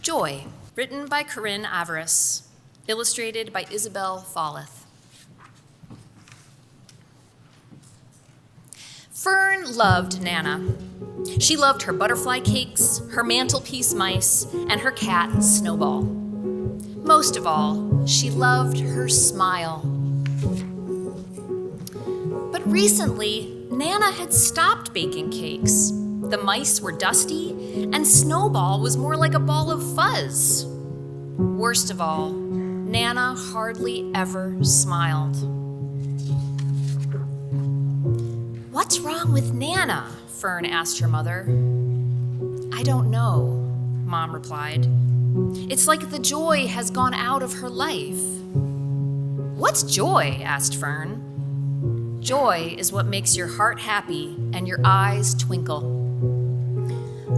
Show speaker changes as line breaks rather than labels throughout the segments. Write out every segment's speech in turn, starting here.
Joy, written by Corrinne Averiss, illustrated by Isabel Folleth. Fern loved Nana. She loved her butterfly cakes, her mantelpiece mice, and her cat, Snowball. Most of all, she loved her smile. But recently, Nana had stopped baking cakes. The mice were dusty, and Snowball was more like a ball of fuzz. Worst of all, Nana hardly ever smiled. "What's wrong with Nana?" Fern asked her mother. "I don't know," Mom replied. "It's like the joy has gone out of her life." "What's joy?" asked Fern. "Joy is what makes your heart happy and your eyes twinkle.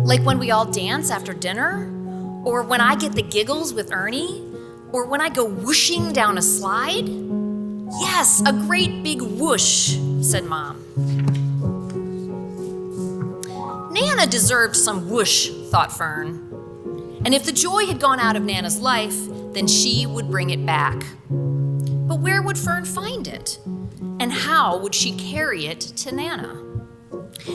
Like when we all dance after dinner, or when I get the giggles with Ernie, or when I go whooshing down a slide." "Yes, a great big whoosh," said Mom. Nana deserved some whoosh, thought Fern. And if the joy had gone out of Nana's life, then she would bring it back. But where would Fern find it? And how would she carry it to Nana?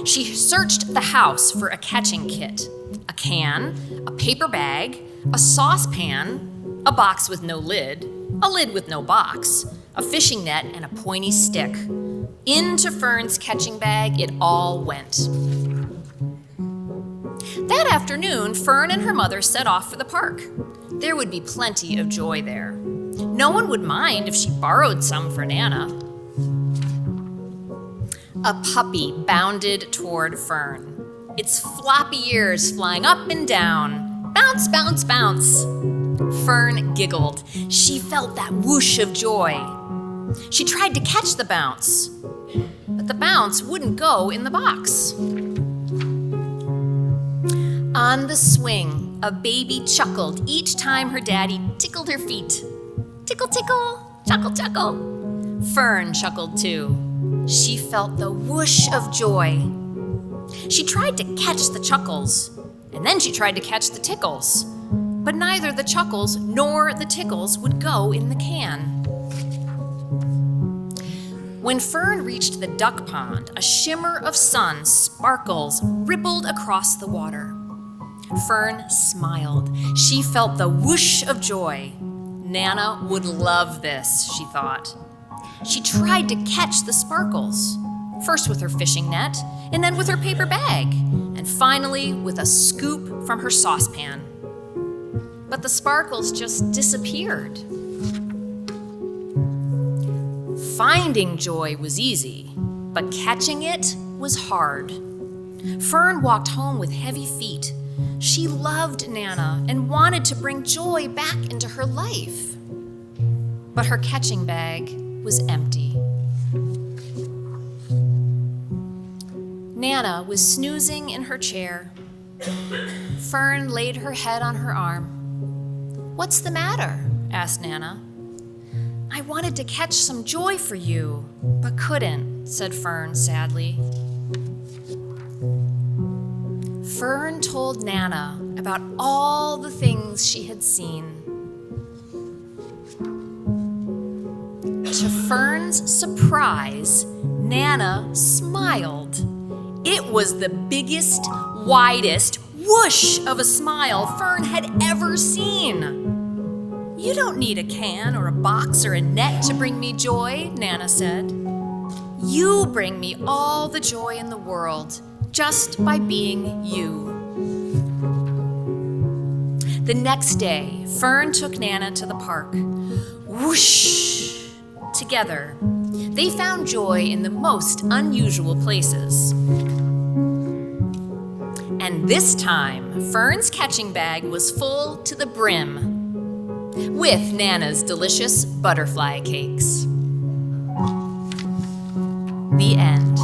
She searched the house for a catching kit: a can, a paper bag, a saucepan, a box with no lid, a lid with no box, a fishing net, and a pointy stick. Into Fern's catching bag it all went. That afternoon, Fern and her mother set off for the park. There would be plenty of joy there. No one would mind if she borrowed some for Nana. A puppy bounded toward Fern, its floppy ears flying up and down. Bounce, bounce, bounce. Fern giggled. She felt that whoosh of joy. She tried to catch the bounce, but the bounce wouldn't go in the box. On the swing, a baby chuckled each time her daddy tickled her feet. Tickle, tickle, chuckle, chuckle. Fern chuckled too. She felt the whoosh of joy. She tried to catch the chuckles, and then she tried to catch the tickles. But neither the chuckles nor the tickles would go in the can. When Fern reached the duck pond, a shimmer of sun sparkles rippled across the water. Fern smiled. She felt the whoosh of joy. Nana would love this, she thought. She tried to catch the sparkles, first with her fishing net, and then with her paper bag, and finally with a scoop from her saucepan. But the sparkles just disappeared. Finding joy was easy, but catching it was hard. Fern walked home with heavy feet. She loved Nana and wanted to bring joy back into her life. But her catching bag was empty. Nana was snoozing in her chair. Fern laid her head on her arm. "What's the matter?" asked Nana. "I wanted to catch some joy for you, but couldn't," said Fern sadly. Fern told Nana about all the things she had seen. To Fern's surprise, Nana smiled. It was the biggest, widest whoosh of a smile Fern had ever seen. "You don't need a can or a box or a net to bring me joy," Nana said. "You bring me all the joy in the world just by being you." The next day, Fern took Nana to the park. Whoosh! Together, they found joy in the most unusual places. And this time, Fern's catching bag was full to the brim with Nana's delicious butterfly cakes. The end.